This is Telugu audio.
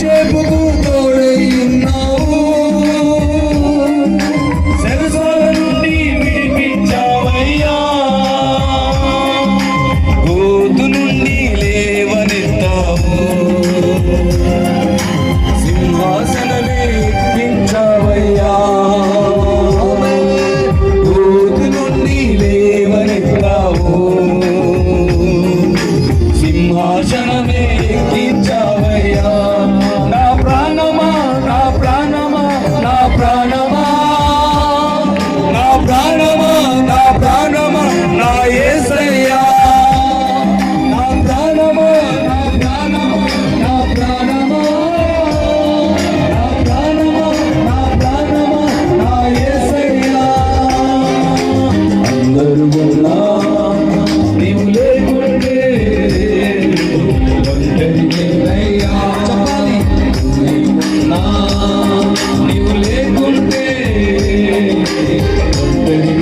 యోసేపుకు తోడై ఉన్నావు, చెరసాల నుండి విడిపించావయ్యా, గోతు నుండి లేవనెత్తావు, సింహాసనమే ఎక్కించావయ్యా, గోతు నుండి లేవనెత్తావు, సింహాసనమే ఎక్కించావయ్యా. నా ప్రాణమా నా ప్రాణమా నా ప్రాణమా నా ప్రాణమా నా ప్రాణమా నా యేసయ్యా, నా ప్రాణమా నా ప్రాణమా నా ప్రాణమా నా ప్రాణమా నా ప్రాణమా నా యేసయ్యా. అందరూ ఉన్నా నీవు లేకుంటే ఒంటరినయ్యా, చెప్పాలి, నీవు లేకుంటే ఒంటరి